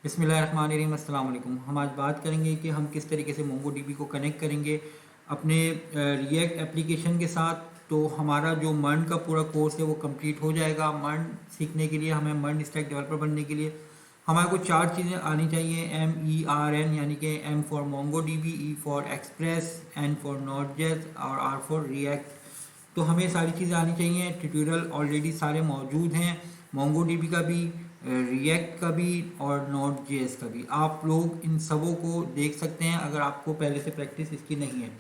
बिस्मिल्लाहिर्रहमानिर्रहीम, अस्सलाम वालेकुम। हम आज बात करेंगे कि हम किस तरीके से मोंगोडीबी को कनेक्ट करेंगे अपने रिएक्ट एप्लीकेशन के साथ। तो हमारा जो मर्न का पूरा कोर्स है वो कंप्लीट हो जाएगा। मर्न सीखने के लिए, हमें मर्न स्टैक डेवलपर बनने के लिए हमारे को चार चीज़ें आनी चाहिए। MERN यानी कि M for MongoDB, E for Express, N for Node.js और R फॉर रिएक्ट। तो हमें सारी चीज़ें आनी चाहिए। ट्यूटोरियल ऑलरेडी सारे मौजूद हैं, मोंगोडीबी का भी, रिएक्ट का भी और नोड.जेएस का भी। आप लोग इन सबों को देख सकते हैं अगर आपको पहले से प्रैक्टिस इसकी नहीं है।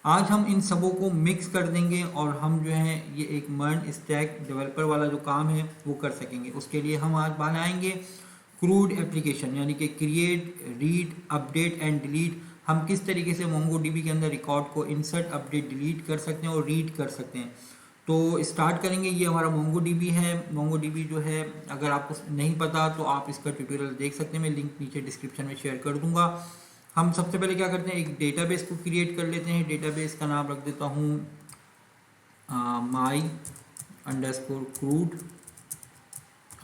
आज हम इन सबों को मिक्स कर देंगे और हम जो है ये एक मर्न स्टैक डेवलपर वाला जो काम है वो कर सकेंगे। उसके लिए हम आज बनाएंगे क्रूड एप्लीकेशन, यानी कि create, read, update and delete. हम किस तरीके से मोंगोडीबी के अंदर रिकॉर्ड को इंसर्ट, अपडेट, डिलीट कर सकते हैं और रीड कर सकते हैं। तो स्टार्ट करेंगे। ये हमारा मोंगोडीबी है। मोंगोडीबी जो है, अगर आपको नहीं पता तो आप इसका ट्यूटोरियल देख सकते हैं, मैं लिंक नीचे डिस्क्रिप्शन में शेयर कर दूंगा। हम सबसे पहले क्या करते हैं, एक डेटाबेस को क्रिएट कर लेते हैं। डेटाबेस का नाम रख देता हूँ my underscore crude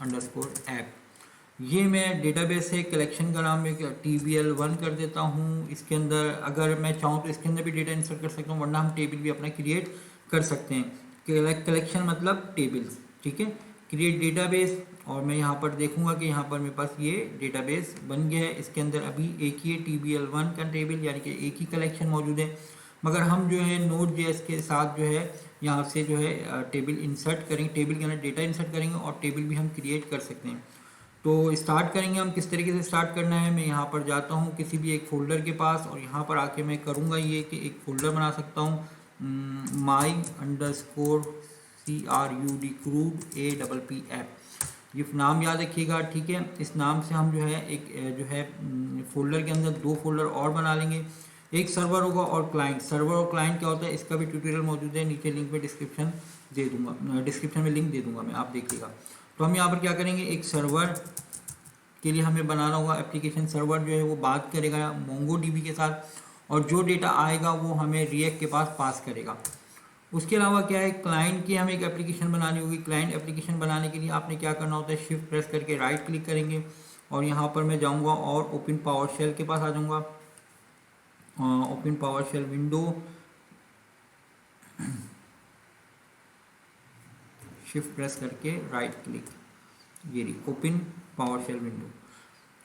underscore app. ये मैं डेटाबेस है, कलेक्शन का नाम मैं TBL1 कर देता हूँ। इसके अंदर अगर मैं चाहूँ तो इसके अंदर भी डेटा इंसर्ट कर सकता हूँ, वरना हम टेबल भी अपना क्रिएट कर सकते हैं। कलेक्शन मतलब टेबल्स, ठीक है। क्रिएट डेटाबेस, और मैं यहाँ पर देखूंगा कि यहाँ पर मेरे पास ये डेटाबेस बन गया है। इसके अंदर अभी एक ही TBL1 का टेबल, यानी कि एक ही कलेक्शन मौजूद है। मगर हम जो है नोड.जेएस के साथ जो है यहाँ से जो है टेबल इंसर्ट करेंगे, टेबल के अंदर डेटा इंसर्ट करेंगे और टेबल भी हम क्रिएट कर सकते हैं। तो स्टार्ट करेंगे हम। किस तरीके से स्टार्ट करना है, मैं यहाँ पर जाता हूँ किसी भी एक फोल्डर के पास और यहाँ पर आके मैं करूँगा ये कि एक फ़ोल्डर बना सकता हूँ my underscore CRUD crud APP app. ये नाम याद रखिएगा, ठीक है। इस नाम से हम जो है एक जो है फोल्डर के अंदर दो फोल्डर और बना लेंगे। एक सर्वर होगा और क्लाइंट। सर्वर और क्लाइंट क्या होता है इसका भी ट्यूटोरियल मौजूद है, नीचे लिंक में डिस्क्रिप्शन दे दूंगा, डिस्क्रिप्शन में लिंक दे दूंगा मैं, आप देखिएगा। तो हम यहाँ पर क्या करेंगे, एक सर्वर के लिए हमें बनाना होगा एप्लीकेशन। सर्वर जो है वो बात करेगा मोंगोडीबी के साथ और जो डेटा आएगा वो हमें रिएक्ट के पास करेगा। उसके अलावा क्या है, क्लाइंट की हमें एक एप्लीकेशन बनानी होगी। क्लाइंट एप्लीकेशन बनाने के लिए आपने क्या करना होता है, शिफ्ट प्रेस करके राइट क्लिक करेंगे और यहाँ पर मैं जाऊँगा और ओपन पावर शेल के पास आ जाऊँगा। Open PowerShell window, shift press करके राइट क्लिक, ये रही ओपन पावर शेल विंडो।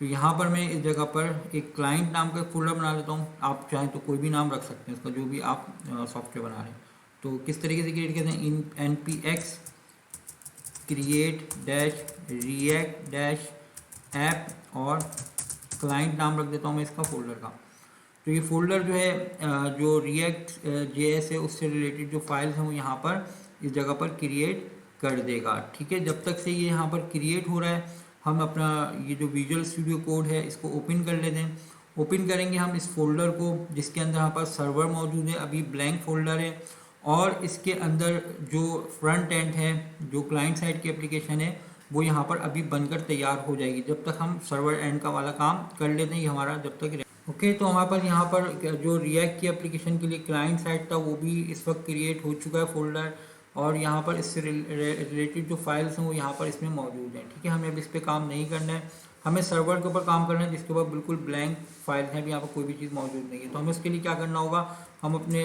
तो यहाँ पर मैं इस जगह पर एक क्लाइंट नाम का फोल्डर बना लेता हूँ। आप चाहें तो कोई भी नाम रख सकते हैं उसका, जो भी आप सॉफ्टवेयर बना रहे हैं। तो किस तरीके से क्रिएट करते हैं, npx create dash react dash app और क्लाइंट नाम रख देता हूँ मैं इसका फोल्डर का। तो ये फोल्डर जो है जो रिएक्ट JS है उससे रिलेटेड जो फाइल्स हैं वो यहाँ पर इस जगह पर क्रिएट कर देगा, ठीक है। जब तक से ये यहाँ पर क्रिएट हो रहा है हम अपना ये जो विजुअल स्टूडियो कोड है इसको ओपन कर लेते हैं। ओपन करेंगे हम इस फोल्डर को जिसके अंदर यहाँ पर सर्वर मौजूद है, अभी ब्लैंक फोल्डर है। और इसके अंदर जो फ्रंट एंड है, जो क्लाइंट साइड की एप्लीकेशन है वो यहाँ पर अभी बनकर तैयार हो जाएगी। जब तक हम सर्वर एंड का वाला काम कर लेते हैं, ये हमारा जब तक ओके। तो हमारे पास यहाँ पर जो रिएक्ट की एप्लीकेशन के लिए क्लाइंट साइड था वो भी इस वक्त क्रिएट हो चुका है फोल्डर, और यहाँ पर इससे रिलेटेड जो फाइल्स हैं वो यहाँ पर इसमें मौजूद हैं, ठीक है। हमें अब इस पर काम नहीं करना है, हमें सर्वर के ऊपर काम करना है जिसके ऊपर बिल्कुल ब्लैंक फाइल है, अभी यहाँ पर कोई भी चीज़ मौजूद नहीं है। तो हमें उसके लिए क्या करना होगा, हम अपने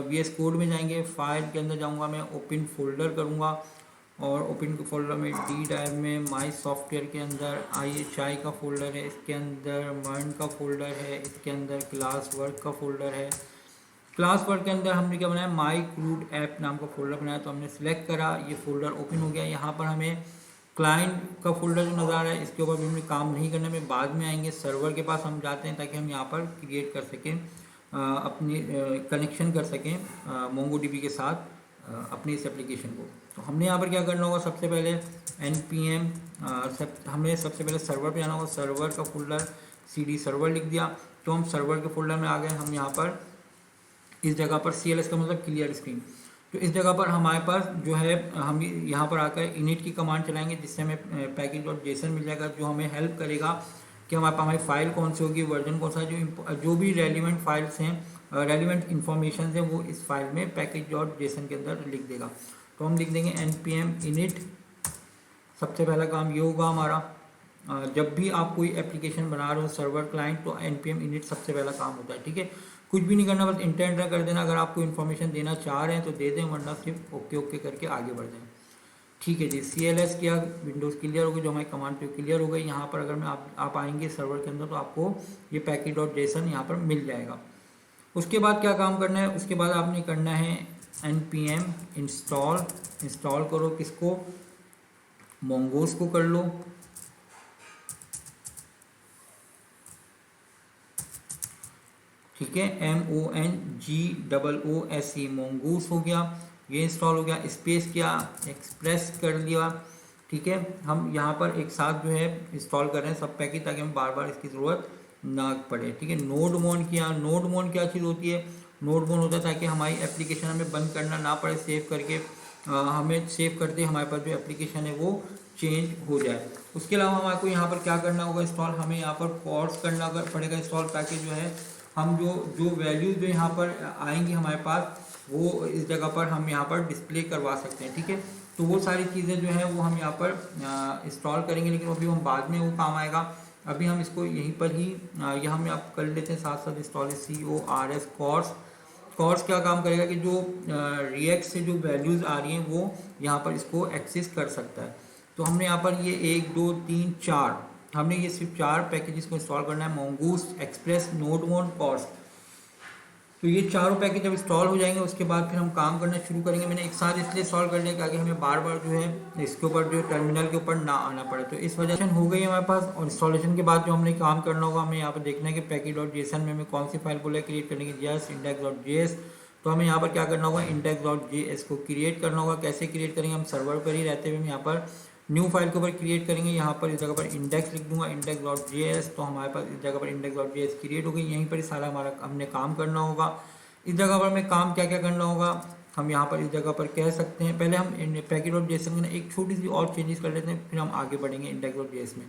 VS कोड में जाएंगे, फाइल के अंदर जाऊँगा मैं, ओपन फोल्डर करूँगा और ओपन फोल्डर में डी ड्राइव में माई सॉफ्टवेयर के अंदर IHI का फोल्डर है, इसके अंदर मर्न का फोल्डर है, इसके अंदर क्लास वर्क का फोल्डर है। क्लास वर्क के अंदर हमने क्या बनाया, माई क्रूड ऐप नाम का फोल्डर बनाया। तो हमने सिलेक्ट करा, ये फोल्डर ओपन हो गया। यहाँ पर हमें क्लाइंट का फोल्डर जो नज़र आ रहा है इसके ऊपर भी हमें काम नहीं करना, में बाद में आएंगे। सर्वर के पास हम जाते हैं ताकि हम यहाँ पर क्रिएट कर सकें, अपनी कनेक्शन कर सकें मोंगोडीबी के साथ अपनी इस एप्लीकेशन को। तो हमने यहाँ पर क्या करना होगा, सबसे पहले npm हमें सबसे पहले सर्वर पे आना होगा। सर्वर का फोल्डर CD सर्वर लिख दिया तो हम सर्वर के फोल्डर में आ गए। हम यहाँ पर इस जगह पर CLS का मतलब क्लियर स्क्रीन, तो इस जगह पर हमारे पास जो है हम यहाँ पर आकर इनिट की कमांड चलाएंगे जिससे हमें package.json मिल जाएगा, जो हमें हेल्प करेगा कि हमारी फाइल कौन सी होगी, वर्जन कौन सा है, जो भी रेलिवेंट फाइल्स हैं, रेलिवेंट इंफॉर्मेशन है वो इस फाइल में package.json के अंदर लिख देगा। तो हम लिख देंगे npm init। सबसे पहला काम ये होगा हमारा, जब भी आप कोई एप्लीकेशन बना रहे हो सर्वर क्लाइंट, तो npm init सबसे पहला काम होता है। ठीक है, कुछ भी नहीं करना, बस इंटेंट कर देना। अगर आपको इन्फॉर्मेशन देना चाह रहे हैं तो दे दें, वरना सिर्फ ओके ओके करके आगे बढ़ जाएं। ठीक है जी, CLS किया, विंडोज़ क्लियर हो गई, जो हमारी कमांड पे क्लियर हो गई। यहाँ पर अगर मैं आप आएंगे सर्वर के अंदर तो आपको ये package.json यहाँ पर मिल जाएगा। उसके बाद क्या काम करना है, उसके बाद आपने करना है npm इंस्टॉल करो, किसको, मोंगोस को कर लो। ठीक है, MONGOOSE मोंगूस हो गया, ये इंस्टॉल हो गया। स्पेस किया, एक्सप्रेस कर लिया। ठीक है, हम यहाँ पर एक साथ जो है इंस्टॉल कर रहे हैं सब पैकेज, ताकि हम बार बार इसकी ज़रूरत ना पड़े। ठीक है, नोड मोन किया। नोड मोन क्या चीज़ होती है, नोड मोन होता है ताकि हमारी एप्लीकेशन हमें बंद करना ना पड़े, सेव करके हमें सेव करते हमारे पास जो एप्लीकेशन है वो चेंज हो जाए। उसके अलावा हमारे को यहाँ पर क्या करना होगा इंस्टॉल, हमें यहाँ पर कोर्स करना पड़ेगा इंस्टॉल, ताकि जो है हम जो जो वैल्यूज जो यहाँ पर आएंगी हमारे पास, वो इस जगह पर हम यहाँ पर डिस्प्ले करवा सकते हैं। ठीक है, तो वो सारी चीज़ें जो है वो हम यहाँ पर इंस्टॉल करेंगे, लेकिन अभी हम बाद में वो काम आएगा। अभी हम इसको यहीं पर ही यहाँ में आप कर लेते हैं साथ साथ इंस्टॉल CORS कोर्स क्या काम करेगा कि जो रिएक्ट से जो वैल्यूज़ आ रही हैं वो यहाँ पर इसको एक्सेस कर सकता है। तो हमने यहाँ पर ये 1 2 3 4 हमने ये सिर्फ 4 पैकेजेस को इंस्टॉल करना है, मोंगूस, एक्सप्रेस, नोडमोन, कोर्स। तो ये चारों पैकेज जब इंस्टॉल हो जाएंगे उसके बाद फिर हम काम करना शुरू करेंगे। मैंने एक साथ इसलिए इंस्टॉल कर लिया ताकि हमें बार बार जो है इसके ऊपर जो टर्मिनल के ऊपर ना आना पड़े। तो इस वजह से हो गई हमारे पास। और इंस्टॉलेशन के बाद जो हमने काम करना होगा, हमें यहाँ पर देखना है कि package.json में हमें कौन सी फाइल बोला क्रिएट करने की, जस्ट index.js। तो हमें यहाँ पर क्या करना होगा, index.js को क्रिएट करना होगा। कैसे क्रिएट करेंगे, हम सर्वर पर ही रहते हुए हम यहाँ पर न्यू फाइल के ऊपर क्रिएट करेंगे। यहाँ पर इस जगह पर इंडेक्स लिख दूंगा, index.js। तो हमारे पास इस जगह पर index.js क्रिएट हो गई। यहीं पर सारा हमारा हमने काम करना होगा। इस जगह पर हमें काम क्या क्या करना होगा, हम यहाँ पर इस जगह पर कह सकते हैं। पहले हम package.json में एक छोटी सी और चेंजेस कर लेते हैं, फिर हम आगे बढ़ेंगे index.js में।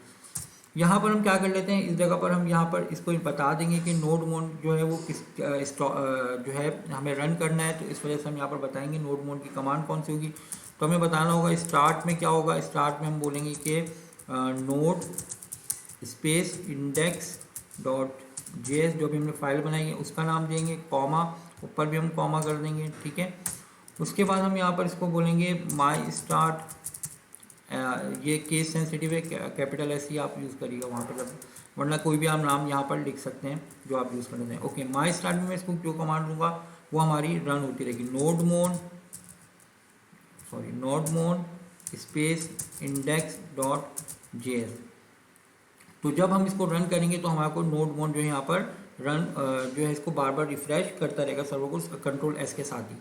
यहाँ पर हम क्या कर लेते हैं, इस जगह पर हम यहाँ पर इसको बता देंगे कि नोड मोन जो है वो किस जो है हमें रन करना है। तो इस वजह से हम यहाँ पर बताएंगे नोड मोन की कमांड कौन सी होगी। तो हमें बताना होगा स्टार्ट में क्या होगा, स्टार्ट में हम बोलेंगे कि नोड स्पेस index.js, जो भी हमने फाइल बनाई है उसका नाम देंगे, कॉमा, ऊपर भी हम कॉमा कर देंगे। ठीक है, उसके बाद हम यहाँ पर इसको बोलेंगे माई स्टार्ट, ये केस सेंसिटिव है, कैपिटल एस ही आप यूज़ करिएगा वहाँ पर, वरना कोई भी आप नाम यहाँ पर लिख सकते हैं जो आप यूज़ करना चाहें। ओके, माई स्टार्ट में मैं इसको जो कमांड दूंगा वो हमारी रन होती रहेगी, नोड मोन स्पेस index.js। तो जब हम इसको रन करेंगे तो हमारे को नोड मोन जो है यहाँ पर रन जो है इसको बार बार रिफ्रेश करता रहेगा सर्वर को, कंट्रोल एस के साथ ही।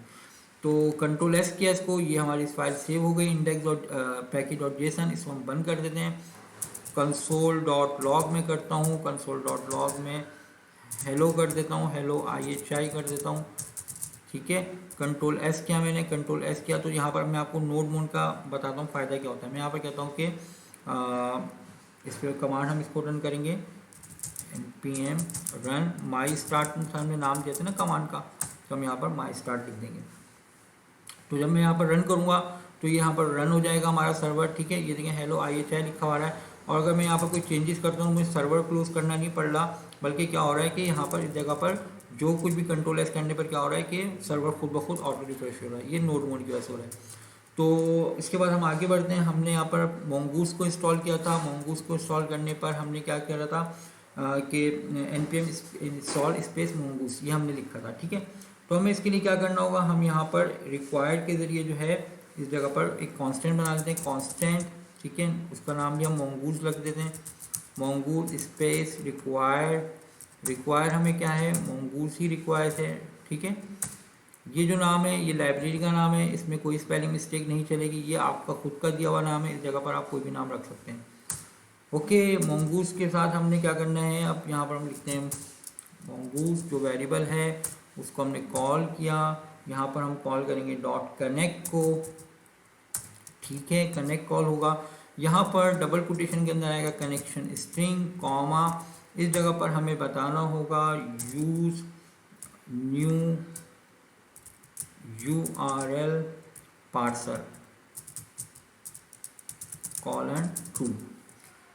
तो कंट्रोल एस किया इसको, ये हमारी फाइल सेव हो गई index.package.json। इसको हम बंद कर देते हैं। console.log में करता हूँ, console.log में हेलो कर देता हूँ, हेलो IHI कर देता हूँ। ठीक है, कंट्रोल एस किया मैंने, कंट्रोल एस किया। तो यहाँ पर मैं आपको नोड मोन का बताता हूँ फ़ायदा क्या होता है। मैं यहाँ पर कहता हूँ कि इस पर कमांड हम इसको रन करेंगे, npm रन माई स्टार्ट, हमने नाम दिया था ना कमांड का, तो हम यहाँ पर माई स्टार्ट लिख देंगे। तो जब मैं यहाँ पर रन करूँगा तो ये यहाँ पर रन हो जाएगा हमारा सर्वर। ठीक है, ये देखें हेलो IHI लिखा हुआ है। और अगर मैं यहाँ पर कोई चेंजेस करता हूँ, मुझे सर्वर क्लोज करना नहीं पड़ रहा, बल्कि क्या हो रहा है कि यहाँ पर इस जगह पर जो कुछ भी कंट्रोल एस करने पर क्या हो रहा है कि सर्वर खुद ब खुद ऑटो रिफ्रेश हो रहा है। ये नोड मोड की वजह से हो रहा है। तो इसके बाद हम आगे बढ़ते हैं। हमने यहाँ पर मोंगूस को इंस्टॉल किया था। मोंगूस को इंस्टॉल करने पर हमने क्या किया था कि npm इंस्टॉल स्पेस मोंगूस, ये हमने लिखा था। ठीक है, तो हमें इसके लिए क्या करना होगा, हम यहाँ पर रिक्वायर्ड के ज़रिए जो है इस जगह पर एक कांस्टेंट बना देते हैं, कांस्टेंट। ठीक है, उसका नाम भी हम मोंगूस रख देते हैं, मोंगूस स्पेस रिक्वायर्ड हमें क्या है, मोंगूस ही रिक्वायर्ड है। ठीक है, ये जो नाम है ये लाइब्रेरी का नाम है, इसमें कोई स्पेलिंग मिस्टेक नहीं चलेगी, ये आपका खुद का दिया हुआ नाम है। इस जगह पर आप कोई भी नाम रख सकते हैं। ओके, मोंगूस के साथ हमने क्या करना है, अब यहाँ पर हम लिखते हैं मोंगूस जो वेरिएबल है उसको हमने कॉल किया। यहाँ पर हम कॉल करेंगे .connect को। ठीक है, कनेक्ट कॉल होगा। यहाँ पर डबल कोटेशन के अंदर आएगा कनेक्शन स्ट्रिंग, कॉमा। इस जगह पर हमें बताना होगा use new URL parser : true.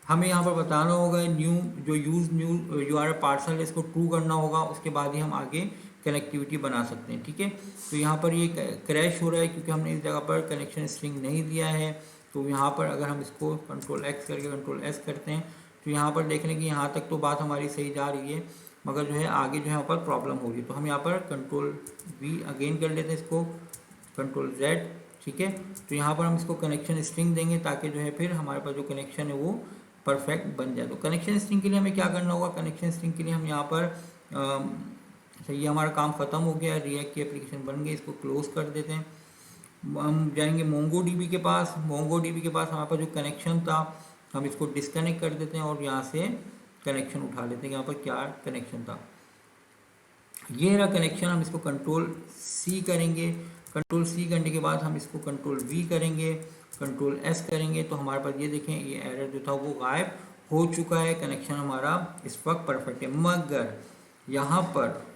हमें यहाँ पर बताना होगा न्यू जो यूज़ न्यू यूआरएल पार्सल है इसको ट्रू करना होगा, उसके बाद ही हम आगे कनेक्टिविटी बना सकते हैं। ठीक है, तो यहाँ पर ये क्रैश हो रहा है क्योंकि हमने इस जगह पर कनेक्शन स्ट्रिंग नहीं दिया है। तो यहाँ पर अगर हम इसको कंट्रोल एक्स करके कंट्रोल एस करते हैं तो यहाँ पर देख लें कि यहाँ तक तो बात हमारी सही जा रही है, मगर जो है आगे जो है यहाँ पर प्रॉब्लम हो रही है। तो हम यहाँ पर कंट्रोल वी अगेन कर लेते हैं, इसको कंट्रोल जेड। ठीक है, तो यहाँ पर हम इसको कनेक्शन स्ट्रिंग देंगे ताकि जो है फिर हमारे पास जो कनेक्शन है वो परफेक्ट बन जाए। तो कनेक्शन स्ट्रिंग के लिए हमें क्या करना होगा, कनेक्शन स्ट्रिंग के लिए हम यहाँ पर अच्छा ये हमारा काम ख़त्म हो गया, रिएक्ट की एप्लीकेशन बन गई, इसको क्लोज कर देते हैं। हम जाएंगे मोंगोडीबी के पास। मोंगोडीबी के पास हमारे पास जो कनेक्शन था हम इसको डिस्कनेक्ट कर देते हैं और यहाँ से कनेक्शन उठा लेते हैं। यहाँ पर क्या कनेक्शन था, ये रहा कनेक्शन। हम इसको कंट्रोल सी करेंगे, कंट्रोल सी करने के बाद हम इसको कंट्रोल वी करेंगे, कंट्रोल एस करेंगे, तो हमारे पास ये देखें ये एरर जो था वो गायब हो चुका है। कनेक्शन हमारा इस वक्त परफेक्ट है। मगर यहाँ पर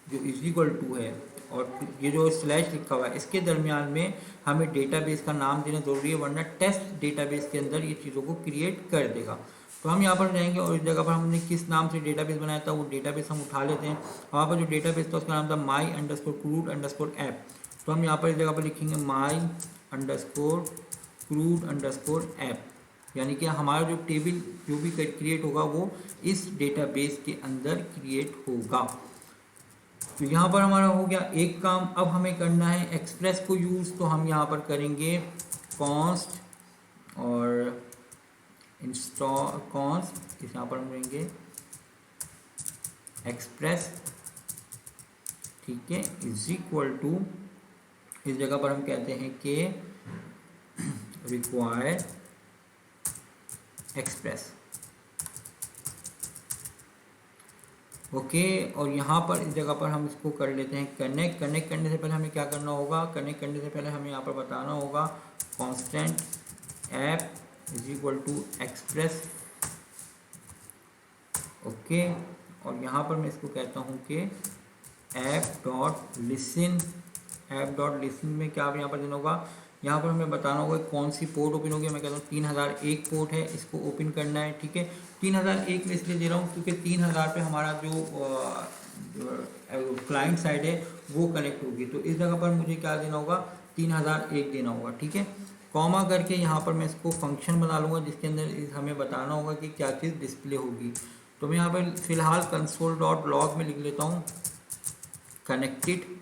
जो इज इक्वल टू है और ये जो स्लैश लिखा हुआ है इसके दरमियान में हमें डेटाबेस का नाम देना ज़रूरी है, वरना टेस्ट डेटाबेस के अंदर ये चीज़ों को क्रिएट कर देगा। तो हम यहाँ पर जाएंगे और इस जगह पर हमने किस नाम से डेटाबेस बनाया था वो डेटाबेस हम उठा लेते हैं। वहाँ पर जो डेटाबेस था उसका नाम था my_crude_app। तो हम यहाँ पर इस जगह पर लिखेंगे my_crude_app, यानी कि हमारा जो टेबल जो भी क्रिएट होगा वो इस डेटाबेस के अंदर क्रिएट होगा। तो यहाँ पर हमारा हो गया एक काम। अब हमें करना है एक्सप्रेस को यूज़, तो हम यहाँ पर करेंगे कॉन्स्ट और इंस्टॉल कॉन्स्ट, इस यहाँ पर हम लेंगे एक्सप्रेस। ठीक है, इज इक्वल टू इस जगह पर हम कहते हैं कि रिक्वायर एक्सप्रेस। ओके, और यहाँ पर इस जगह पर हम इसको कर लेते हैं कनेक्ट। कनेक्ट करने से पहले हमें क्या करना होगा, कनेक्ट करने से पहले हमें यहाँ पर बताना होगा constant app is equal to express. Okay, और यहाँ पर मैं इसको कहता हूँ कि app dot listen. App dot listen में क्या यहाँ पर देना होगा, यहाँ पर हमें बताना होगा कौन सी पोर्ट ओपन होगी। मैं कहता हूँ 3001 पोर्ट है, इसको ओपन करना है। ठीक है, 3001 में इसलिए दे रहा हूँ क्योंकि 3000 पे हमारा जो क्लाइंट साइड है वो कनेक्ट होगी। तो इस जगह पर मुझे क्या देना होगा, 3001 देना होगा। ठीक है, कॉमा करके यहाँ पर मैं इसको फंक्शन बना लूँगा जिसके अंदर हमें बताना होगा कि क्या चीज़ डिस्प्ले होगी। तो मैं यहाँ पर फिलहाल console.log में लिख लेता हूँ कनेक्टेड,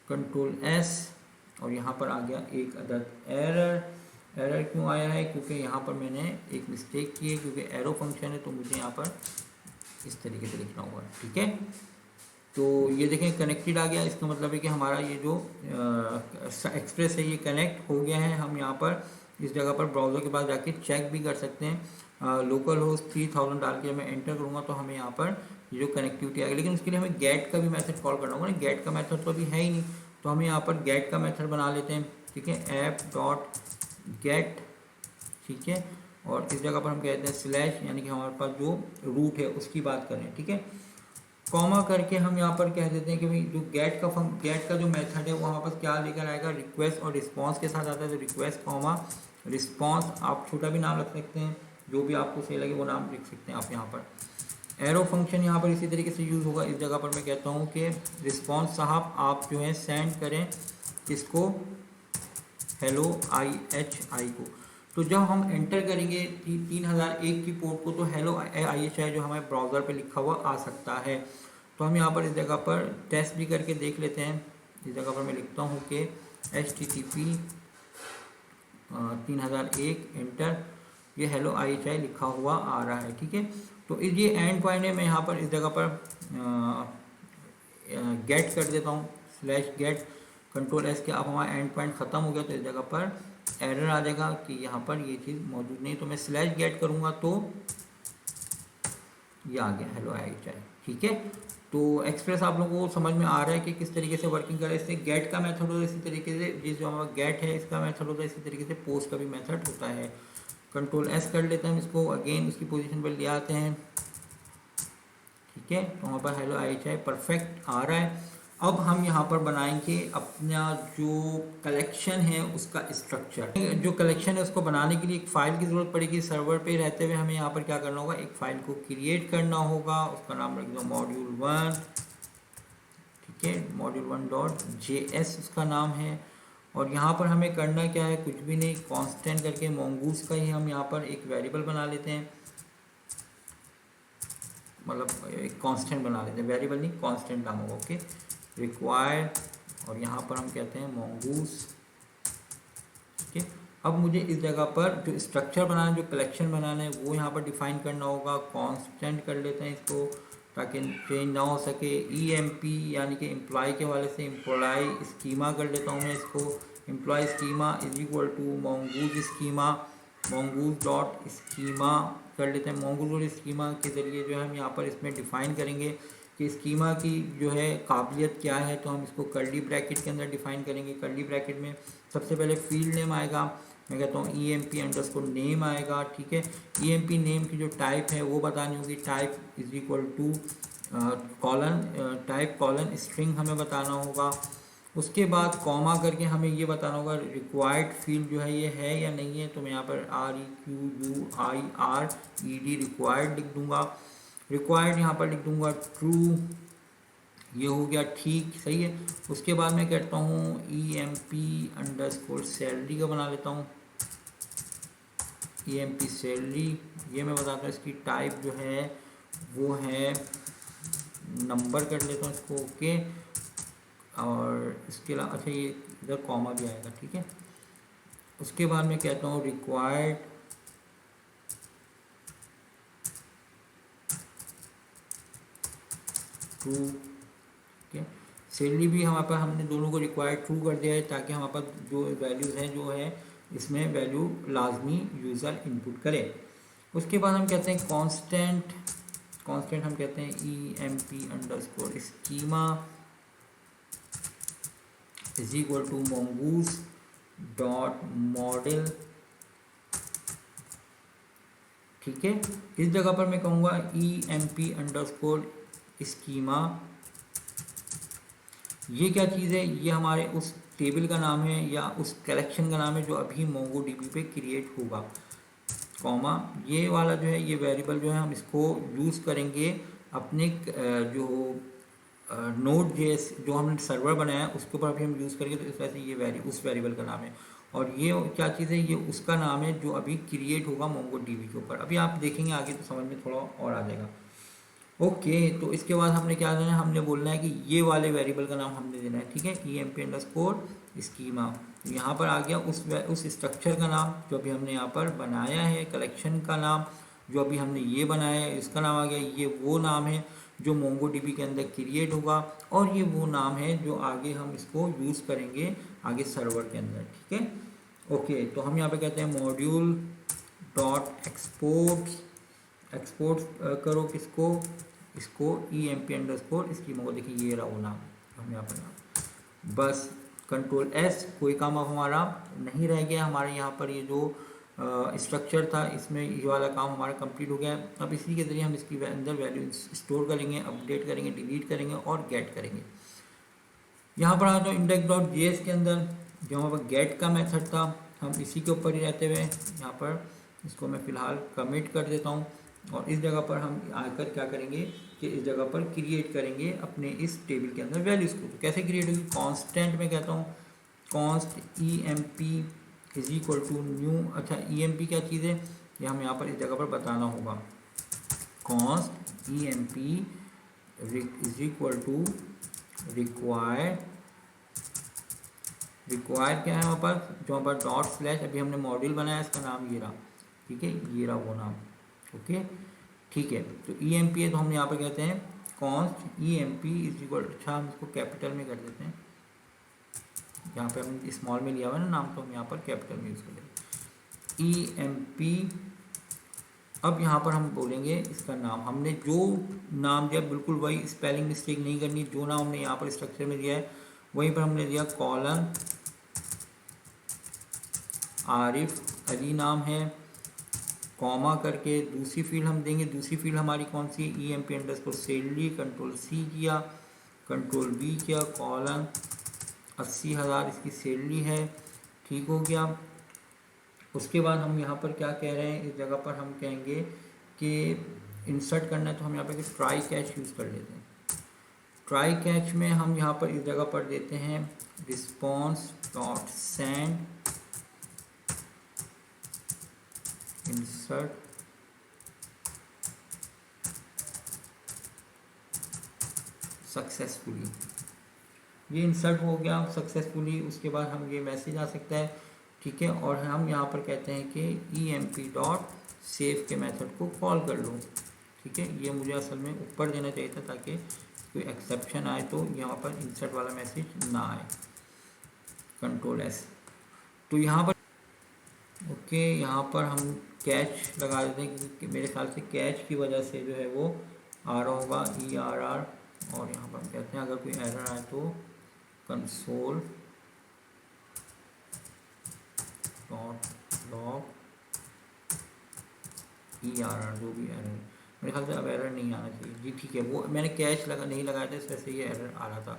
कंट्रोल एस, और यहाँ पर आ गया एक अदद एरर। एरर क्यों आया है, क्योंकि यहाँ पर मैंने एक मिस्टेक की है, क्योंकि एरो फंक्शन है तो मुझे यहाँ पर इस तरीके से लिखना होगा। ठीक है, तो ये देखें कनेक्टेड आ गया, इसका मतलब है कि हमारा ये जो एक्सप्रेस है ये कनेक्ट हो गया है। हम यहाँ पर इस जगह पर ब्राउज़र के पास जाके चेक भी कर सकते हैं। लोकल होस्ट 3000 डाल के मैं एंटर करूँगा तो हमें यहाँ पर ये जो कनेक्टिविटी आएगी, लेकिन उसके लिए हमें गेट का भी मेथड कॉल करना होगा ना। गेट का मेथड तो अभी है ही नहीं, तो हमें यहाँ पर गेट का मेथड बना लेते हैं। ठीक है, ऐप डॉट गेट। ठीक है, और इस जगह पर हम कहते हैं स्लैश, यानी कि हमारे पास जो रूट है उसकी बात करें। ठीक है, कॉमा करके हम यहाँ पर कह देते हैं कि भाई जो गेट का जो मेथड है वो हमारे पास क्या लेकर आएगा, रिक्वेस्ट और रिस्पॉन्स के साथ आता है। तो रिक्वेस्ट कॉमा रिस्पॉन्स, आप छोटा भी नाम रख सकते हैं, जो भी आपको सही लगे वो नाम लिख सकते हैं आप यहाँ पर। एरो फंक्शन यहाँ पर इसी तरीके से यूज़ होगा। इस जगह पर मैं कहता हूँ कि रिस्पॉन्स साहब आप जो है सेंड करें इसको हेलो IHI को। तो जब हम एंटर करेंगे 3001 की पोर्ट को तो हेलो IHI जो हमारे ब्राउज़र पे लिखा हुआ आ सकता है। तो हम यहाँ पर इस जगह पर टेस्ट भी करके देख लेते हैं। इस जगह पर मैं लिखता हूँ कि HTTP 3001 एंटर, ये हेलो IHI लिखा हुआ आ रहा है। ठीक है, तो ये एंड पॉइंट है। मैं यहाँ पर इस जगह पर गेट कर देता हूँ स्लैश गेट, कंट्रोल एस के। अब हमारा एंड पॉइंट ख़त्म हो गया तो इस जगह पर एरर आ जाएगा कि यहाँ पर ये चीज़ मौजूद नहीं। तो मैं स्लैश गेट करूँगा तो ये आ गया हेलो IHI। ठीक है, तो एक्सप्रेस आप लोगों को समझ में आ रहा है कि किस तरीके से वर्किंग करे। इससे गेट का मेथड होता है इसी तरीके से, जिस जो हमारा गेट है इसका मेथड होता है इसी तरीके से पोस्ट का भी मेथड होता है। कंट्रोल एस कर लेते हैं इसको, अगेन इसकी पोजीशन पर ले आते हैं। ठीक है, तो वहाँ पर हेलो IHI परफेक्ट आ रहा है। अब हम यहाँ पर बनाएंगे अपना जो कलेक्शन है उसका स्ट्रक्चर। जो कलेक्शन है उसको बनाने के लिए एक फ़ाइल की ज़रूरत पड़ेगी। सर्वर पे रहते हुए हमें यहाँ पर क्या करना होगा, एक फ़ाइल को क्रिएट करना होगा, उसका नाम रख दो module1। ठीक है, module1.js उसका नाम है। और यहाँ पर हमें करना क्या है, कुछ भी नहीं, कांस्टेंट करके mongoose का ही हम यहाँ पर एक वेरिएबल बना लेते हैं, मतलब एक कांस्टेंट बना लेते हैं, वेरिएबल नहीं कांस्टेंट नाम होगा। ओके, रिक्वायर्ड, और यहाँ पर हम कहते हैं mongoose। ठीक है, अब मुझे इस जगह पर जो स्ट्रक्चर बनाना है, जो कलेक्शन बनाना है, वो यहाँ पर डिफाइन करना होगा। कांस्टेंट कर लेते हैं इसको ताकि चेंज ना हो सके। EMP यानी कि एम्प्लॉय के हवाले से एम्प्लॉय स्कीमा कर लेता हूँ मैं इसको। Employ schema is equal to mongoose schema, mongoose dot schema कर लेते हैं। mongoose डॉट स्कीमा के ज़रिए जो है हम यहाँ पर इसमें डिफ़ाइन करेंगे कि स्कीमा की जो है काबिलियत क्या है। तो हम इसको कर्ली ब्रैकेट के अंदर डिफ़ाइन करेंगे। कर्ली ब्रैकेट में सबसे पहले फील्ड नेम आएगा, मैं कहता हूँ EMP_नेम आएगा। ठीक है, EMP नेम की जो टाइप है वो बतानी होगी, type is equal to colon, type colon string हमें बताना होगा। उसके बाद कॉमा करके हमें ये बताना होगा रिक्वायर्ड फील्ड जो है ये है या नहीं है। तो मैं यहाँ पर REQUIRED रिक्वायर्ड लिख दूंगा। रिक्वायर्ड यहाँ पर लिख दूंगा ट्रू, ये हो गया, ठीक सही है। उसके बाद मैं कहता हूँ EMP_सैलरी का बना लेता हूँ, EMP सैलरी। ये मैं बताता हूँ इसकी टाइप जो है वो है नंबर कर लेता हूँ इसको। ओके, और इसके अलावा अच्छा ये इधर कॉमा भी आएगा। ठीक है, उसके बाद मैं कहता हूँ रिक्वायर्ड ट्रू। ठीक है, सैलरी भी हमारे पास, हमने दोनों को रिक्वायर्ड ट्रू कर दिया है ताकि हमारे पास जो वैल्यूज़ हैं जो है इसमें वैल्यू लाजमी यूज़र इनपुट करे। उसके बाद हम कहते हैं कांस्टेंट, कांस्टेंट हम कहते हैं EMP schema is equal to mongoose dot model. ठीक है, इस जगह पर मैं कहूँगा EMP_स्कीमा। ये क्या चीज़ है, ये हमारे उस टेबल का नाम है या उस कलेक्शन का नाम है जो अभी MongoDB पे क्रिएट होगा। कॉमा, ये वाला जो है ये वेरिएबल जो है हम इसको यूज़ करेंगे अपने जो नोड JS जो हमने सर्वर बनाया है उसके ऊपर अभी हम यूज़ करेंगे। तो इस वजह से ये उस वेरिएबल का नाम है। और ये क्या चीज़ है, ये उसका नाम है जो अभी क्रिएट होगा MongoDB के ऊपर। अभी आप देखेंगे आगे तो समझ में थोड़ा और आ जाएगा। ओके, तो इसके बाद हमने क्या देना है, हमने बोलना है कि ये वाले वेरिएबल का नाम हमने देना है। ठीक है, EMP_स्कीमा। यहाँ पर आ गया उस स्ट्रक्चर का नाम जो अभी हमने यहाँ पर बनाया है, कलेक्शन का नाम जो अभी हमने ये बनाया है इसका नाम आ गया। ये वो नाम है जो MongoDB के अंदर क्रिएट होगा, और ये वो नाम है जो आगे हम इसको यूज़ करेंगे आगे सर्वर के अंदर। ठीक है, ओके, तो हम यहाँ पे कहते हैं मॉड्यूल डॉट एक्सपोर्ट करो किसको, इसको EMP_स्कीमा को। देखिए ये रहा वो नाम हम यहाँ पर नाम, बस Ctrl+S, कोई काम अब हमारा नहीं रह गया। हमारे यहाँ पर ये जो स्ट्रक्चर था इसमें ये वाला काम हमारा कंप्लीट हो गया। अब इसी के ज़रिए हम इसकी अंदर वैल्यू स्टोर करेंगे, अपडेट करेंगे, डिलीट करेंगे और गेट करेंगे। यहाँ पर आ जाओ index.js के अंदर, जो हमारे पास गेट का मेथड था हम इसी के ऊपर ही रहते हुए यहाँ पर इसको मैं फ़िलहाल कमिट कर देता हूँ। और इस जगह पर हम आकर क्या करेंगे कि इस जगह पर क्रिएट करेंगे अपने इस टेबल के अंदर वैल्यूज़ को। तो कैसे क्रिएट होगी, कांस्टेंट में कहता हूँ कॉन्स्ट EMP=न्यू। अच्छा, EMP क्या चीज़ है ये हम यहाँ पर इस जगह पर बताना होगा। कॉन्स्ट EMP रिक्वायर क्या है हमारे पास, जो हमारे पास डॉट स्लैश अभी हमने मॉड्यूल बनाया इसका नाम ये रहा। ठीक है, ये रहा वो नाम। ओके, ठीक है, तो EMP है तो हम यहाँ पर कहते हैं कॉन्स्ट EMP अच्छा हम इसको कैपिटल में कर देते हैं। यहाँ पे हमने स्मॉल में लिया हुआ है ना नाम, तो हम यहाँ पर कैपिटल में यूज़ कर देते हैं EMP। अब यहाँ पर हम बोलेंगे इसका नाम, हमने जो नाम दिया बिल्कुल वही, स्पेलिंग मिस्टेक नहीं करनी। जो नाम हमने यहाँ पर स्ट्रक्चर में दिया है वहीं पर हमने दिया कॉलन आरिफ अली नाम है, कॉमा करके दूसरी फील्ड हम देंगे। दूसरी फील्ड हमारी कौन सी, EMP_सैलरी, Ctrl+C किया, कंट्रोल बी किया, कॉलन 80,000 इसकी सैलरी है, ठीक हो गया। उसके बाद हम यहाँ पर क्या कह रहे हैं, इस जगह पर हम कहेंगे कि इंसर्ट करना है तो हम यहाँ पर ट्राई कैच यूज़ कर लेते हैं। ट्राई कैच में हम यहाँ पर इस जगह पर देते हैं response dot send insert successfully, ये इंसर्ट हो गया सक्सेसफुली। उसके बाद हम ये मैसेज आ सकता है, ठीक है। और हम यहाँ पर कहते हैं कि emp डॉट सेव के मेथड को कॉल कर लो, ठीक है। ये मुझे असल में ऊपर देना चाहिए था ताकि कोई एक्सेप्शन आए तो यहाँ पर इंसर्ट वाला मैसेज ना आए। कंट्रोल एस, तो यहाँ पर ओके, यहाँ पर हम कैच लगा देते हैं क्योंकि मेरे ख्याल से कैच की वजह से जो है वो आ रहा होगा ERR। और यहाँ पर हम कहते हैं अगर कोई एरर आए तो कंसोल डॉट लॉग ERR, जो भी एरर, मेरे ख्याल से अब एरर नहीं आना चाहिए जी, ठीक है। वो मैंने कैच नहीं लगाया था, इस वजह से ये एरर आ रहा था।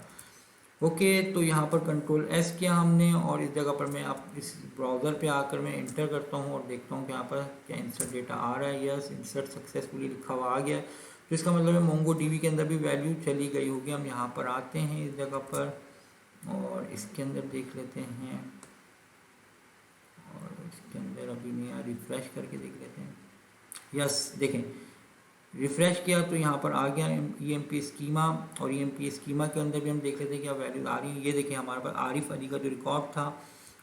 ओके, तो यहाँ पर कंट्रोल एस किया हमने और इस जगह पर मैं आप इस ब्राउज़र पे आकर मैं इंटर करता हूँ और देखता हूँ कि यहाँ पर क्या इंसर्ट डेटा आ रहा है। यस, इंसर्ट सक्सेसफुली लिखा हुआ आ गया, तो इसका मतलब है मोंगो डीबी के अंदर भी वैल्यू चली गई होगी। हम यहाँ पर आते हैं इस जगह पर और इसके अंदर देख लेते हैं, और इसके अंदर अभी नहीं, रिफ्रेश करके देख लेते हैं। यस, देखें रिफ्रेश किया तो यहाँ पर आ गया EMP स्कीमा, और EMP स्कीमा के अंदर भी हम देख लेते हैं क्या वैल्यूज आ रही है। ये देखिए हमारे पास आरिफ अली का जो रिकॉर्ड था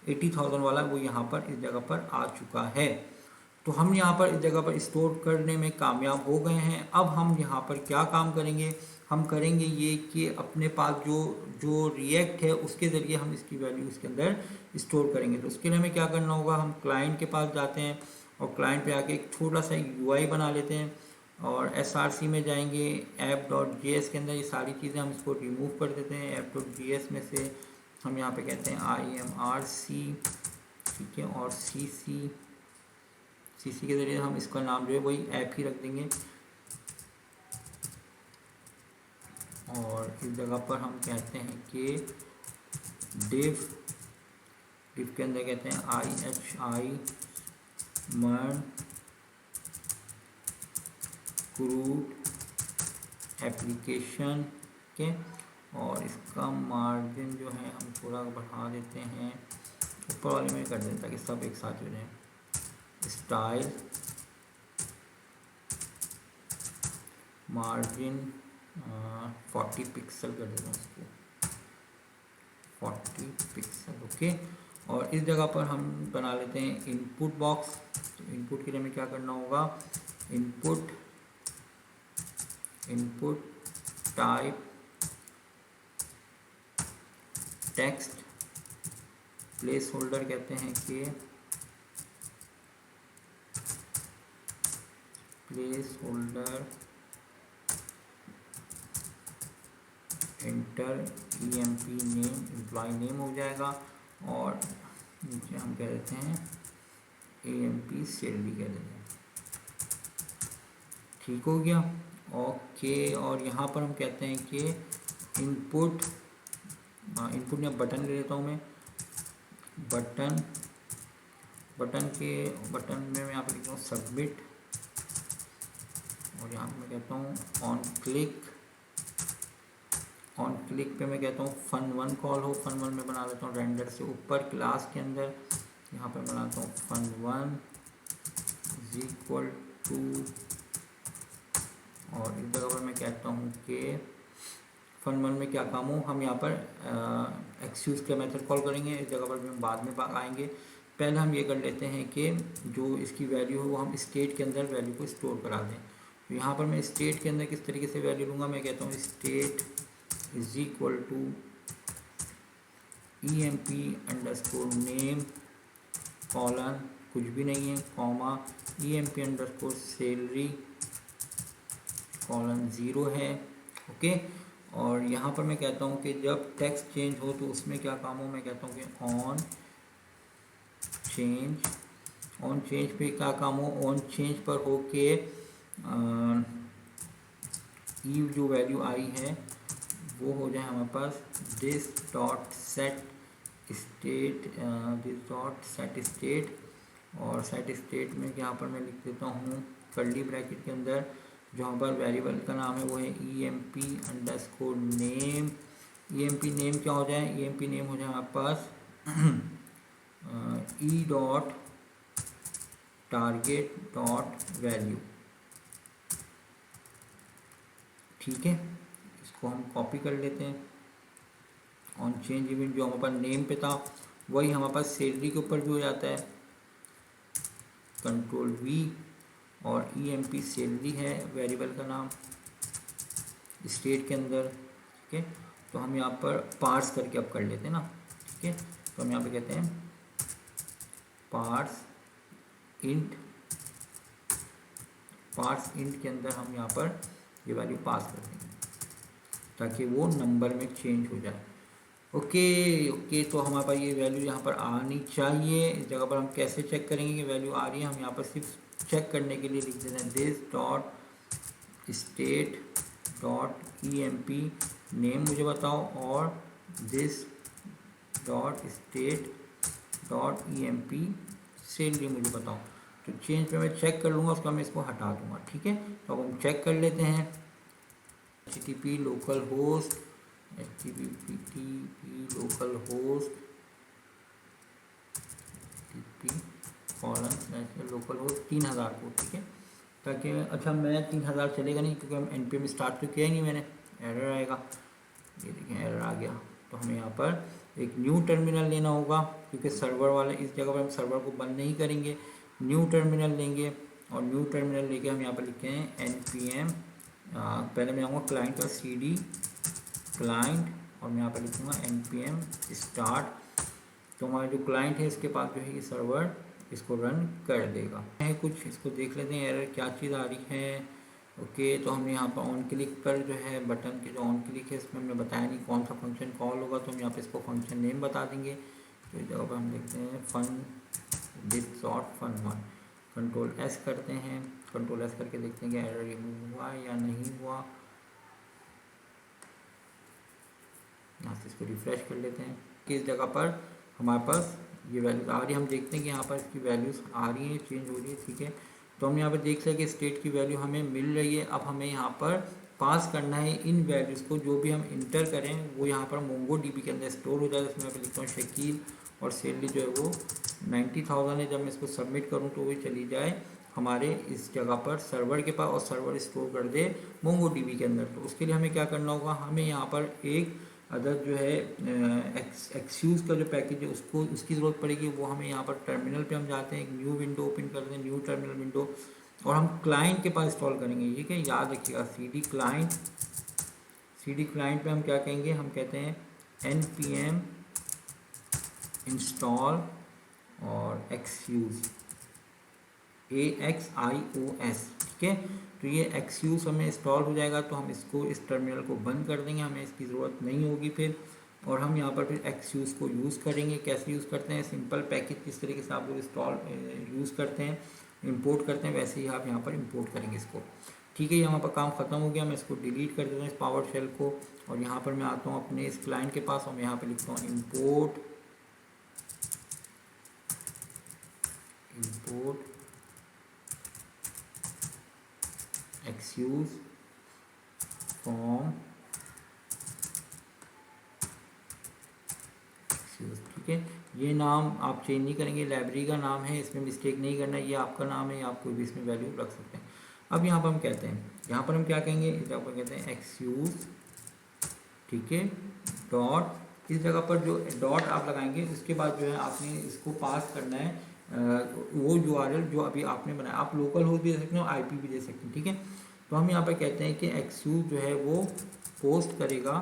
80,000 वाला, वो यहाँ पर इस जगह पर आ चुका है। तो हम यहाँ पर इस जगह पर स्टोर करने में कामयाब हो गए हैं। अब हम यहाँ पर क्या काम करेंगे, हम करेंगे ये कि अपने पास जो रिएक्ट है उसके ज़रिए हम इसकी वैल्यू इसके अंदर स्टोर करेंगे। तो उसके लिए हमें क्या करना होगा, हम क्लाइंट के पास जाते हैं और क्लाइंट पे आके एक छोटा सा UI बना लेते हैं और SRC में जाएंगे, app.js के अंदर ये सारी चीज़ें हम इसको रिमूव कर देते हैं। app.js में से हम यहाँ पे कहते हैं IMRC, ठीक है, और CC के ज़रिए हम इसका नाम जो है वही ऐप ही रख देंगे। और इस जगह पर हम कहते हैं कि div के अंदर कहते हैं IHI मन क्रूड एप्लीकेशन के, और इसका मार्जिन जो है हम थोड़ा बढ़ा देते हैं, ऊपर वाले में कर देते हैं ताकि सब एक साथ हो जाए। स्टाइल मार्जिन 40 पिक्सल कर देते हैं उसको, 40 पिक्सल, ओके। और इस जगह पर हम बना लेते हैं इनपुट बॉक्स। तो इनपुट के लिए हमें क्या करना होगा, input type text, placeholder कहते हैं कि placeholder enter EMP name, employ name हो जाएगा, और नीचे हम कह देते हैं EMP सैलरी कह देते हैं, ठीक हो गया, ओके। और यहाँ पर हम कहते हैं कि इनपुट में बटन ले लेता हूँ मैं, बटन में मैं यहाँ पर लिखता हूँ सबमिट, और यहाँ पर मैं कहता हूँ ऑन क्लिक पे मैं कहता हूँ fun1 कॉल हो। fun1 में बना लेता हूँ रेंडर से ऊपर क्लास के अंदर, यहाँ पर बनाता हूँ fun1 इज इक्वल टू, और इस जगह पर मैं कहता हूँ कि fun1 में क्या काम हो, हम यहाँ पर एक्सक्यूज़ का मेथड कॉल करेंगे। इस जगह पर हम बाद में आएंगे, पहले हम ये कर लेते हैं कि जो इसकी वैल्यू है वो हम स्टेट के अंदर वैल्यू को स्टोर करा दें। तो यहाँ पर मैं स्टेट के अंदर किस तरीके से वैल्यू लूँगा, मैं कहता हूँ state is equal to EMP underscore name colon, कुछ भी नहीं है, comma EMP underscore salary colon 0 है, ओके। और यहाँ पर मैं कहता हूँ कि जब टेक्स्ट चेंज हो तो उसमें क्या काम हो, मैं कहता हूँ कि ऑन चेंज पे क्या काम हो, ऑन चेंज पर हो के जो वैल्यू आई है वो हो जाए हमारे पास this dot set state, this dot set state, और सेट स्टेट में यहाँ पर मैं लिख देता हूँ कर्ली ब्रैकेट के अंदर जो यहाँ पर वेरिएबल का नाम है वो है emp_name। emp नेम क्या हो जाए, emp नेम हो जाए हमारे पास e dot target dot value. ठीक है, इसको हम कॉपी कर लेते हैं। ऑन चेंज इवेंट जो हमारे पास नेम पे था वही हमारे पास सैलरी के ऊपर भी हो जाता है, कंट्रोल वी, और emp सैलरी है वेरिएबल का नाम स्टेट के अंदर। ठीक है, तो हम यहाँ पर पार्स करके अब कर लेते हैं ना। ठीक है, तो हम यहाँ पे कहते हैं पार्स इंट के अंदर हम यहाँ पर ये वैल्यू पास कर देंगे ताकि वो नंबर में चेंज हो जाए। ओके, तो हमारे पास ये वैल्यू यहाँ पर आनी चाहिए। इस जगह पर हम कैसे चेक करेंगे कि वैल्यू आ रही है, हम यहाँ पर सिर्फ चेक करने के लिए लिख देते हैं this dot state dot emp name मुझे बताओ, और this dot state dot emp salary मुझे बताओ। तो चेंज पे मैं चेक कर लूँगा, उसका मैं इसको हटा दूँगा। ठीक है, तो अब हम चेक कर लेते हैं http local host local host local host 3000 को। ठीक है, ताकि अच्छा मैं 3000 चलेगा नहीं क्योंकि हम npm स्टार्ट तो किया ही नहीं मैंने, एरर आएगा। ये देखें एरर आ गया, तो हमें यहाँ पर एक न्यू टर्मिनल लेना होगा क्योंकि सर्वर वाले इस जगह पर हम सर्वर को बंद नहीं करेंगे, न्यू टर्मिनल लेंगे। और न्यू टर्मिनल लेके हम यहाँ पर लिखते हैं npm, पहले मैं आऊँगा क्लाइंट और cd क्लाइंट, और मैं यहाँ पर लिखूँगा npm स्टार्ट। तो हमारा जो क्लाइंट है इसके पास जो है ये सर्वर इसको रन कर देगा। है कुछ इसको देख लेते हैं एरर क्या चीज़ आ रही है। ओके, तो हम यहाँ पर ऑन क्लिक पर जो है बटन के जो ऑन क्लिक है इसमें हमने बताया नहीं कौन सा फंक्शन कॉल होगा, तो हम यहाँ पे इसको फंक्शन नेम बता देंगे। तो इस जगह पर हम देखते हैं fun with short fun1, control S करते हैं, कंट्रोल एस करके देखते हैं कि एरर रिमूव हुआ या नहीं हुआ। यहाँ से इसको रिफ्रेश कर लेते हैं कि इस जगह पर हमारे पास ये वैल्यूज आ रही है। हम देखते हैं कि यहाँ पर इसकी वैल्यूज़ आ रही हैं, चेंज हो रही है। ठीक है, तो हम यहाँ पर देख सकते हैं कि स्टेट की वैल्यू हमें मिल रही है। अब हमें यहाँ पर पास करना है इन वैल्यूज़ को, जो भी हम इंटर करें वो यहाँ पर MongoDB के अंदर स्टोर हो जाए। इसमें मैं लिखता हूँ शकील, और सैलरी जो है वो 90,000 है। जब मैं इसको सबमिट करूँ तो वो चली जाए हमारे इस जगह पर सर्वर के पास, और सर्वर स्टोर कर दे MongoDB के अंदर। तो उसके लिए हमें क्या करना होगा, हमें यहाँ पर एक अदर जो है एक्सक्यूज़ का जो पैकेज है उसको उसकी ज़रूरत पड़ेगी। वो हमें यहाँ पर टर्मिनल पे हम जाते हैं, एक न्यू विंडो ओपन करते हैं, न्यू टर्मिनल विंडो, और हम क्लाइंट के पास इंस्टॉल करेंगे। ठीक है, याद रखिएगा cd क्लाइंट पे हम क्या कहेंगे, हम कहते हैं npm इंस्टॉल और एक्सक्यूज़ AXIOS। ठीक है, तो ये एक्सक्यूज़ हमें इंस्टॉल हो जाएगा तो हम इसको इस टर्मिनल को बंद कर देंगे, हमें इसकी ज़रूरत नहीं होगी फिर। और हम यहाँ पर फिर एक्सक्यूज़ को यूज़ करेंगे। कैसे यूज़ करते हैं, सिंपल पैकेज जिस तरीके से आप लोग इंस्टॉल यूज़ करते हैं, इंपोर्ट करते हैं, वैसे ही आप यहाँ पर इंपोर्ट करेंगे इसको। ठीक है, यहाँ पर काम ख़त्म हो गया, मैं इसको डिलीट कर देता हूँ इस पावर शेल को, और यहाँ पर मैं आता हूँ अपने इस क्लाइंट के पास और मैं यहाँ पर लिखता हूँ इम्पोर्ट एक्सक्यूज़ फ्रॉम एक्सक्यूज़। ठीक है, ये नाम आप चेंज नहीं करेंगे, लाइब्रेरी का नाम है, इसमें मिस्टेक नहीं करना, ये आपका नाम है, आप कोई भी इसमें वैल्यू रख सकते हैं। अब यहाँ पर हम कहते हैं, यहाँ पर हम क्या कहेंगे, इस जगह पर कहते हैं एक्सक्यूज़। ठीक है, डॉट, इस जगह पर जो डॉट आप लगाएंगे उसके बाद जो है आपने इसको पास करना है वो URL जो अभी आपने बनाया। आप लोकल होस्ट भी दे सकते हो, IP भी दे सकते हैं। ठीक है, तो हम यहाँ पर कहते हैं कि एक्सक्यूज़ जो है वो पोस्ट करेगा।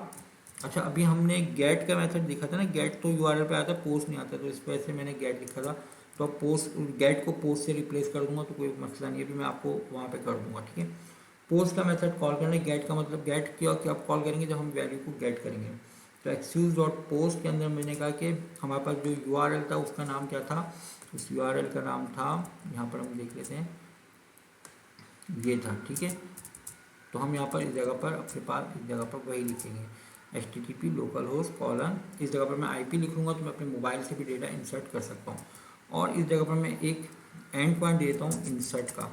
अच्छा, अभी हमने गेट का मेथड दिखा था ना, गेट तो URL पे आता है, पोस्ट नहीं आता, तो इस वजह से मैंने गेट लिखा था। तो अब पोस्ट, गेट को पोस्ट से रिप्लेस कर दूंगा तो कोई मसला नहीं है, अभी मैं आपको वहाँ पे कर दूंगा। ठीक है, पोस्ट का मेथड कॉल करना है, गेट का मतलब गेट क्या क्या आप कॉल करेंगे जब हम वैल्यू को गेट करेंगे। तो एक्सक्यूज़ डॉट पोस्ट के अंदर मैंने कहा कि हमारे पास जो URL था उसका नाम क्या था, उस URL का नाम था, यहाँ पर हम देख लेते हैं, ये था। ठीक है, तो हम यहाँ पर इस जगह पर अपने पास इस जगह पर वही लिखेंगे HTTP localhost : इस जगह पर मैं IP लिख लूँगा तो मैं अपने मोबाइल से भी डेटा इंसर्ट कर सकता हूँ। और इस जगह पर मैं एक एंड पॉइंट देता हूँ इंसर्ट का,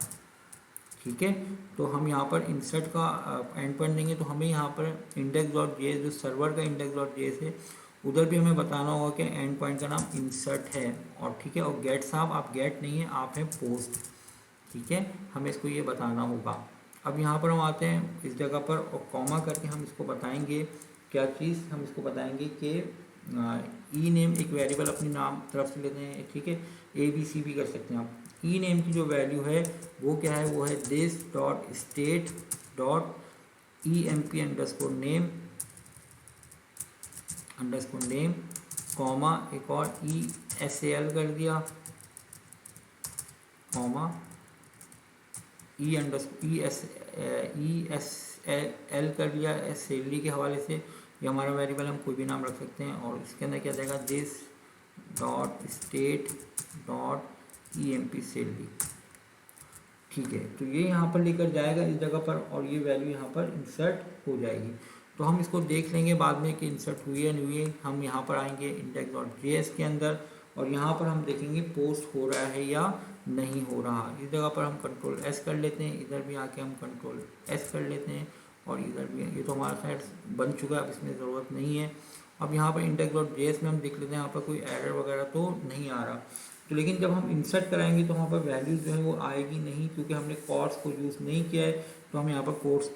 ठीक है। तो हम यहाँ पर इंसर्ट का एंड पॉइंट देंगे तो हमें यहाँ पर index.js जो सर्वर का index.js है उधर भी हमें बताना होगा कि एंड पॉइंट का नाम इंसर्ट है, और ठीक है। और गेट साहब आप गेट नहीं है, आप हैं पोस्ट, ठीक है, हमें इसको ये बताना होगा। अब यहाँ पर हम आते हैं इस जगह पर और कॉमा करके हम इसको बताएंगे क्या चीज़, हम इसको बताएंगे कि ई नेम एक वेरिएबल अपनी नाम तरफ से लेते हैं, ठीक है। ABC भी कर सकते हैं आप। ई नेम की जो वैल्यू है वो क्या है, वो है this dot state dot EMP underscore name comma एक और ESAL कर दिया, कॉमा ESL कर लिया सैलरी के हवाले से। ये हमारा वेरिएबल, हम कोई भी नाम रख सकते हैं। और इसके अंदर क्या जाएगा, this dot state dot EMP salary, ठीक है। तो ये यहाँ पर लेकर जाएगा इस जगह पर और ये वैल्यू यहाँ पर इंसर्ट हो जाएगी। तो हम इसको देख लेंगे बाद में कि इंसर्ट हुई है नहीं हुई है। हम यहाँ पर आएंगे index.js के अंदर और यहाँ पर हम देखेंगे पोस्ट हो रहा है या नहीं हो रहा। इस जगह पर हम कंट्रोल S कर लेते हैं, इधर भी आके हम कंट्रोल S कर लेते हैं और इधर भी। ये तो हमारा साइड बन चुका है, अब इसमें ज़रूरत नहीं है। अब यहाँ पर index.js में हम देख लेते हैं यहाँ पर कोई एरर वगैरह तो नहीं आ रहा। तो लेकिन जब हम इंसर्ट कराएंगे तो वहाँ पर वैल्यूज़ जो है वो आएगी नहीं, क्योंकि हमने कॉर्स को यूज़ नहीं किया है। तो हमें यहाँ पर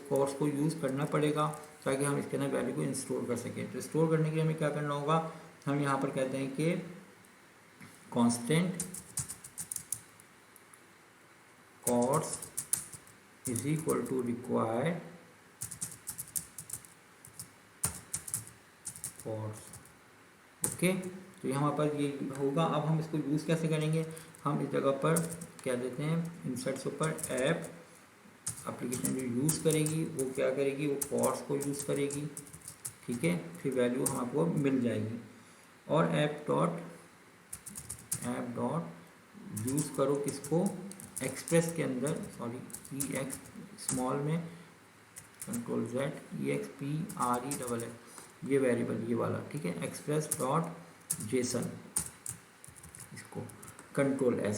कॉर्स को यूज़ करना पड़ेगा ताकि हम इसके अंदर वैल्यू को स्टोर कर सकें। तो स्टोर करने के लिए हमें क्या करना होगा, हम यहाँ पर कहते हैं कि constant course is equal to required course, okay. तो यहाँ पर ये होगा। अब हम इसको यूज़ कैसे करेंगे, हम इस जगह पर क्या देते हैं, इंसर्ट से ऊपर ऐप एप्लीकेशन जो यूज़ करेगी वो क्या करेगी, वो कॉर्स को यूज़ करेगी, ठीक है। फिर वैल्यू हमको मिल जाएगी। और ऐप डॉट यूज़ करो किसको, एक्सप्रेस के अंदर, सॉरी EX स्मॉल में कंट्रोल Z EXPRESS ये वेरिएबल ये वाला, ठीक है। एक्सप्रेस डॉट जेसन, इसको कंट्रोल S।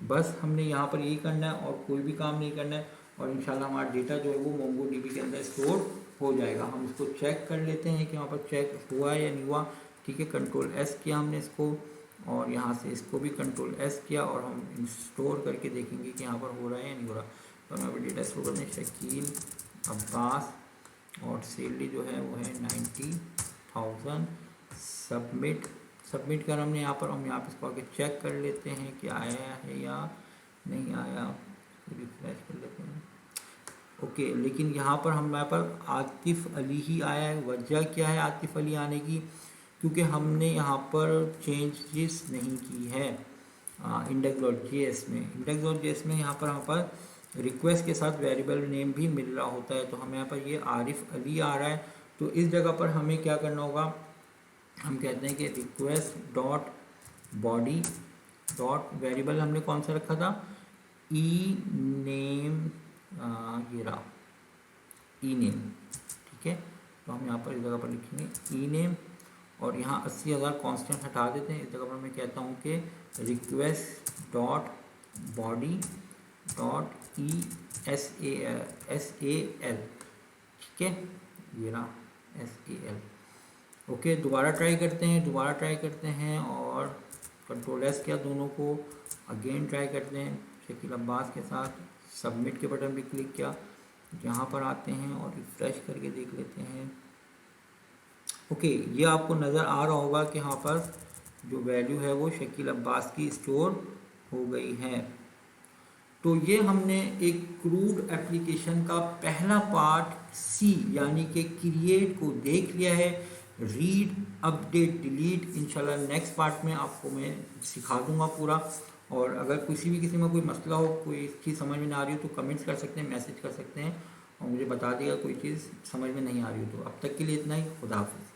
बस हमने यहाँ पर यही करना है और कोई भी काम नहीं करना है और इंशाल्लाह हमारा डेटा जो है वो MongoDB के अंदर स्टोर हो जाएगा। हम इसको चेक कर लेते हैं कि वहाँ पर चेक हुआ या नहीं हुआ, ठीक है। कंट्रोल S किया हमने इसको और यहाँ से इसको भी कंट्रोल S किया और हम स्टोर करके देखेंगे कि यहाँ पर हो रहा है या नहीं हो रहा। तो हम यहाँ पर डेटा स्टोर करते हैं शकील अब्बास और सैलरी जो है वो है 90,000। सबमिट कर हमने यहाँ पर, हम यहाँ पर इसको आगे चेक कर लेते हैं कि आया है या नहीं आया, रिफ्रेश कर लेते हैं, ओके। लेकिन यहाँ पर हमारे पर आतिफ अली ही आया है। वजह क्या है आतिफ अली आने की, क्योंकि हमने यहाँ पर चेंजेस नहीं की है index.js में यहाँ पर रिक्वेस्ट के साथ वेरिएबल नेम भी मिल रहा होता है। तो हमें यहाँ पर ये आरिफ अली आ रहा है। तो इस जगह पर हमें क्या करना होगा, हम कहते हैं कि request dot body dot variable हमने कौन सा रखा था, ई नेम, ये रहा ई नेम, ठीक है। तो हम यहाँ पर इस जगह पर लिखेंगे ई नेम और यहाँ 80,000 कांस्टेंट हटा देते हैं। इस जगह पर मैं कहता हूँ कि request dot body dot SAL, ठीक है, ये रहा SAL, ओके। दोबारा ट्राई करते हैं और कंट्रोल S किया दोनों को, अगेन ट्राई करते हैं शकील अब्बास के साथ। सबमिट के बटन पे क्लिक किया, यहाँ पर आते हैं और रिफ्रेश करके देख लेते हैं, ओके। ये आपको नज़र आ रहा होगा कि यहाँ पर जो वैल्यू है वो शकील अब्बास की स्टोर हो गई है। तो ये हमने एक क्रूड एप्लीकेशन का पहला पार्ट C यानी कि क्रिएट को देख लिया है। रीड, अपडेट, डिलीट इंशाल्लाह नेक्स्ट पार्ट में आपको मैं सिखा दूंगा पूरा। और अगर किसी में कोई मसला हो, कोई चीज़ समझ में ना आ रही हो तो कमेंट्स कर सकते हैं, मैसेज कर सकते हैं और मुझे बता दिएगा कोई चीज़ समझ में नहीं आ रही हो तो। अब तक के लिए इतना ही, खुदा हाफिज़।